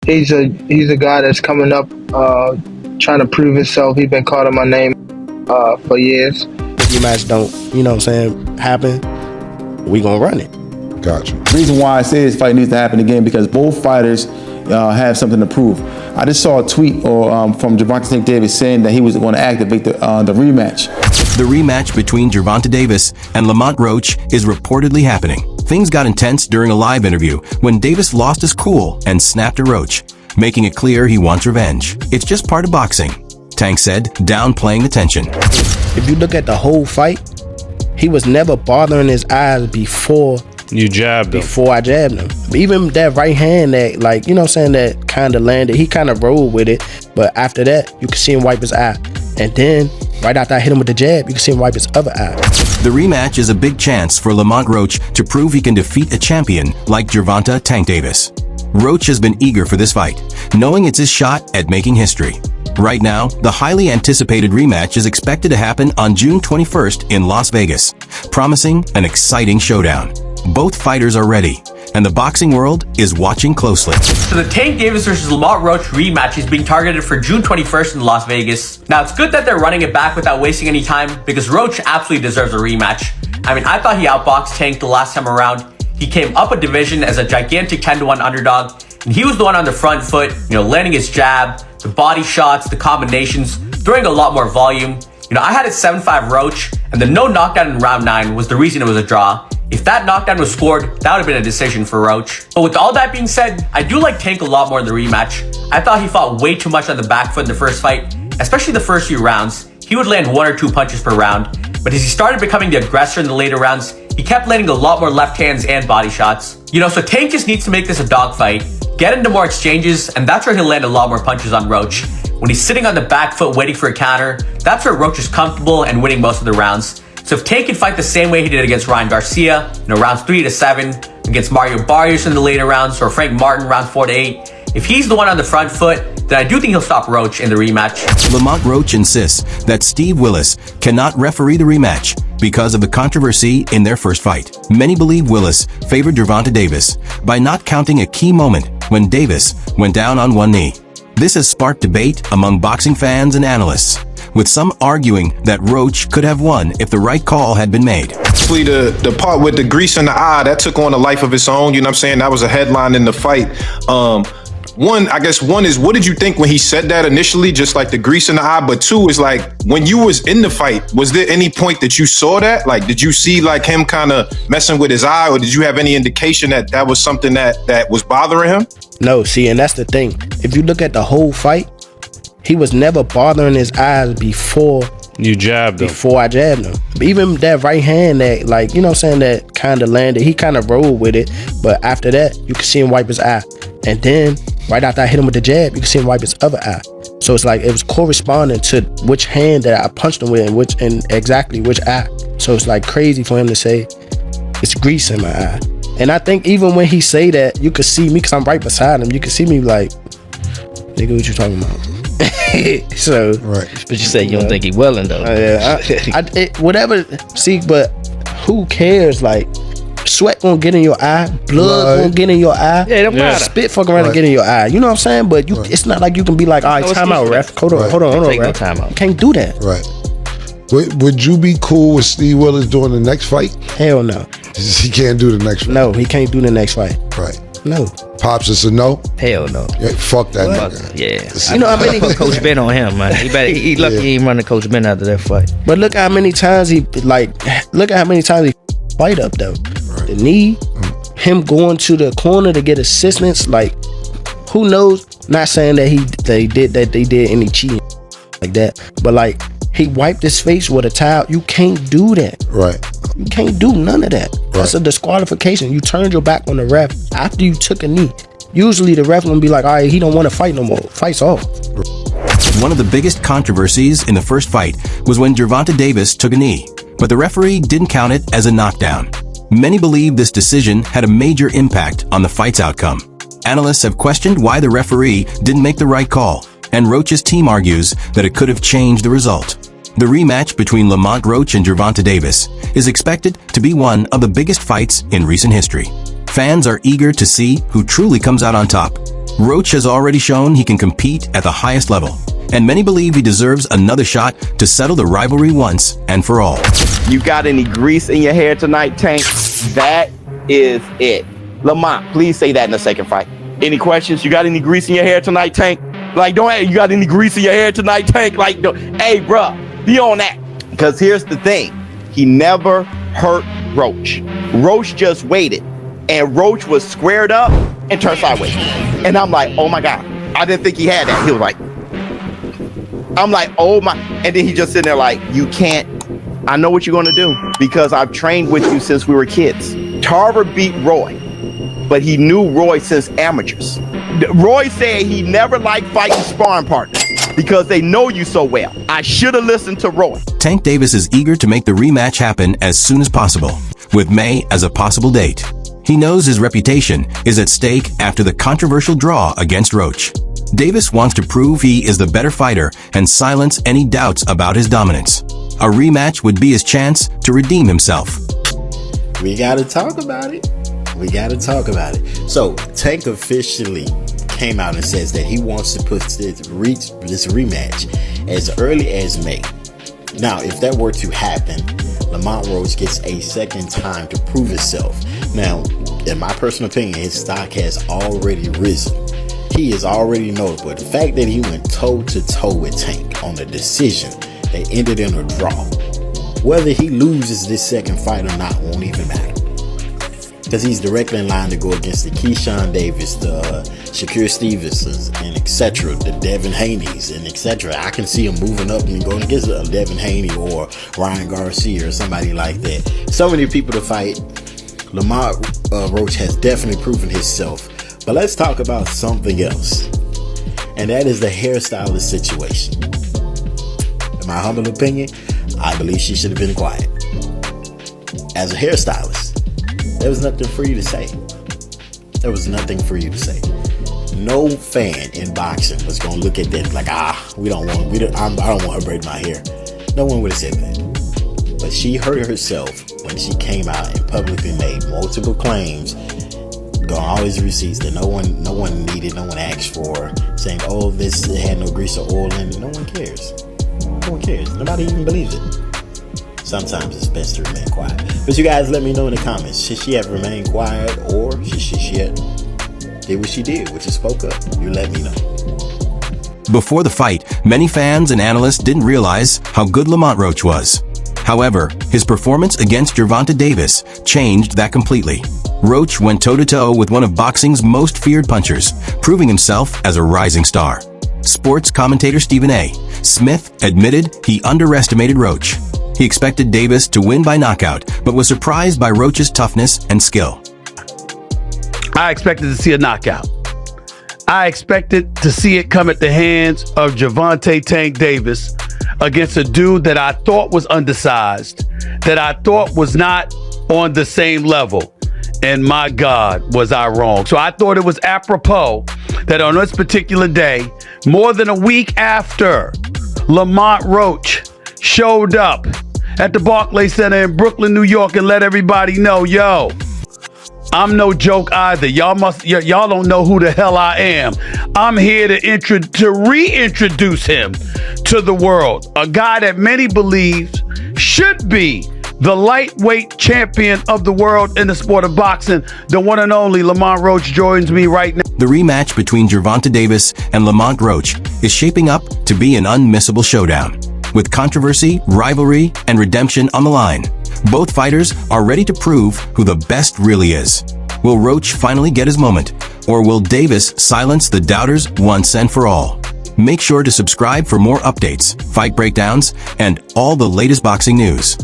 He's a guy that's coming up, trying to prove himself. He's been calling my name for years. If your match don't, you know what I'm saying, happen, we gonna run it. Gotcha. The reason why I say this fight needs to happen again because both fighters have something to prove. I just saw a tweet from Gervonta Tank Davis saying that he was going to activate the rematch. The rematch between Gervonta Davis and Lamont Roach is reportedly happening. Things got intense during a live interview when Davis lost his cool and snapped at Roach, making it clear he wants revenge. It's just part of boxing, Tank said, downplaying the tension. If you look at the whole fight, he was never bothering his eyes before you jabbed him. Before I jabbed him. Even that right hand that, like, you know what I'm saying, that kind of landed, he kind of rolled with it, but after that, you could see him wipe his eye. And then, right after I hit him with the jab, you can see him wipe his other eye. The rematch is a big chance for Lamont Roach to prove he can defeat a champion like Gervonta Tank Davis. Roach has been eager for this fight, knowing it's his shot at making history. Right now, the highly anticipated rematch is expected to happen on June 21st in Las Vegas, promising an exciting showdown. Both fighters are ready, and the boxing world is watching closely. So the Tank Davis versus Lamont Roach rematch is being targeted for June 21st in Las Vegas. Now, it's good that they're running it back without wasting any time because Roach absolutely deserves a rematch. I mean, I thought he outboxed Tank the last time around. He came up a division as a gigantic 10-1 underdog, and he was the one on the front foot, landing his jab, the body shots, the combinations, throwing a lot more volume. I had it 7-5 Roach, and the no knockdown in round 9 was the reason it was a draw. If that knockdown was scored, that would have been a decision for Roach. But with all that being said, I do like Tank a lot more in the rematch. I thought he fought way too much on the back foot in the first fight, especially the first few rounds. He would land 1 or 2 punches per round. But as he started becoming the aggressor in the later rounds, he kept landing a lot more left hands and body shots. So Tank just needs to make this a dogfight, get into more exchanges, and that's where he'll land a lot more punches on Roach. When he's sitting on the back foot waiting for a counter, that's where Roach is comfortable and winning most of the rounds. So if Tank can fight the same way he did against Ryan Garcia, rounds 3 to 7, against Mario Barrios in the later rounds, or Frank Martin rounds 4 to 8, if he's the one on the front foot, then I do think he'll stop Roach in the rematch. Lamont Roach insists that Steve Willis cannot referee the rematch because of the controversy in their first fight. Many believe Willis favored Gervonta Davis by not counting a key moment when Davis went down on one knee. This has sparked debate among boxing fans and analysts, with some arguing that Roach could have won if the right call had been made. Actually, the part with the grease in the eye, that took on a life of its own, That was a headline in the fight. One is, what did you think when he said that initially, just like the grease in the eye? But 2 is like, when you was in the fight, was there any point that you saw that? Like, did you see like him kind of messing with his eye, or did you have any indication that that was something that was bothering him? No, see, and that's the thing. If you look at the whole fight, he was never bothering his eyes before you jabbed him. Before I jabbed him. Even that right hand that, like, that kind of landed, he kind of rolled with it, but after that, you could see him wipe his eye. And then, right after I hit him with the jab, you could see him wipe his other eye. So it's like, it was corresponding to which hand that I punched him with and exactly which eye. So it's like crazy for him to say, it's grease in my eye. And I think even when he say that, you could see me, because I'm right beside him, you could see me like, nigga, what you talking about? So, right. But you say you don't think he willing though. Whatever. See, but who cares? Like, sweat gonna get in your eye, blood gonna get in your eye. Yeah, it don't matter. Spit fuck around and get in your eye. You know what I'm saying? But it's not like you can be like, all right, time out, ref. Hold on, Take no ref. time out. You can't do that. Right. Would you be cool with Steve Willis doing the next fight? Hell no. He can't do the next fight. No, he can't do the next fight. Right. No. Pops is a no? Hell no. Yeah, fuck that nigga. Yeah. You know how many put Coach Ben on him, man. He lucky he ain't running Coach Ben after that fight. But look how many times he fight up though. Right. The knee, him going to the corner to get assistance, like, who knows? Not saying that they did any cheating like that, but like, he wiped his face with a towel. You can't do that. Right. You can't do none of that. Right. That's a disqualification. You turned your back on the ref after you took a knee. Usually the ref gonna be like, all right, he don't want to fight no more. Fight's off. One of the biggest controversies in the first fight was when Gervonta Davis took a knee, but the referee didn't count it as a knockdown. Many believe this decision had a major impact on the fight's outcome. Analysts have questioned why the referee didn't make the right call, and Roach's team argues that it could have changed the result. The rematch between Lamont Roach and Gervonta Davis is expected to be one of the biggest fights in recent history. Fans are eager to see who truly comes out on top. Roach has already shown he can compete at the highest level, and many believe he deserves another shot to settle the rivalry once and for all. You got any grease in your hair tonight, Tank? That is it. Lamont, please say that in the second fight. Any questions? You got any grease in your hair tonight, Tank? Like, you got any grease in your hair tonight, Tank? Like, hey, bruh, be on that. Because here's the thing. He never hurt Roach. Roach just waited. And Roach was squared up and turned sideways. And I'm like, oh my God. I didn't think he had that. He was like, I'm like, oh my. And then he just sitting there like, you can't. I know what you're going to do because I've trained with you since we were kids. Tarver beat Roy, but he knew Roy since amateurs. Roy said he never liked fighting sparring partners because they know you so well. I should have listened to Roy. Tank Davis is eager to make the rematch happen as soon as possible, with May as a possible date. He knows his reputation is at stake after the controversial draw against Roach. Davis wants to prove he is the better fighter and silence any doubts about his dominance. A rematch would be his chance to redeem himself. We gotta talk about it. So, Tank officially came out and says that he wants to put this rematch as early as May. Now, if that were to happen, Lamont Roach gets a second time to prove himself. Now, in my personal opinion, his stock has already risen. He is already notable. The fact that he went toe-to-toe with Tank on a decision that ended in a draw, whether he loses this second fight or not won't even matter. Because he's directly in line to go against the Keyshawn Davis, the Shakur Stevensons, and etc., the Devin Haney's, and etc. I can see him moving up and going against Devin Haney or Ryan Garcia or somebody like that. So many people to fight. Lamont Roach has definitely proven himself. But let's talk about something else. And that is the hairstylist situation. In my humble opinion, I believe she should have been quiet. As a hairstylist, there was nothing for you to say. No fan in boxing was gonna look at that like, I don't want her braiding my hair. No one would have said that. But she hurt herself when she came out and publicly made multiple claims, got all his receipts that no one needed, no one asked for, saying, oh, this had no grease or oil in it. No one cares. Nobody even believes it. Sometimes it's best to remain quiet. But you guys let me know in the comments. Should she have remained quiet, or should she have did what she did, which is spoke up? You let me know. Before the fight, many fans and analysts didn't realize how good Lamont Roach was. However, his performance against Gervonta Davis changed that completely. Roach went toe-to-toe with one of boxing's most feared punchers, proving himself as a rising star. Sports commentator Stephen A. Smith admitted he underestimated Roach. He expected Davis to win by knockout, but was surprised by Roach's toughness and skill. I expected to see a knockout. I expected to see it come at the hands of Gervonta Tank Davis against a dude that I thought was undersized, that I thought was not on the same level. And my God, was I wrong. So I thought it was apropos that on this particular day, more than a week after Lamont Roach showed up at the Barclays Center in Brooklyn, New York, and let everybody know, yo, I'm no joke either. Y'all don't know who the hell I am. I'm here to reintroduce him to the world. A guy that many believe should be the lightweight champion of the world in the sport of boxing. The one and only Lamont Roach joins me right now. The rematch between Gervonta Davis and Lamont Roach is shaping up to be an unmissable showdown. With controversy, rivalry, and redemption on the line, both fighters are ready to prove who the best really is. Will Roach finally get his moment, or will Davis silence the doubters once and for all? Make sure to subscribe for more updates, fight breakdowns, and all the latest boxing news.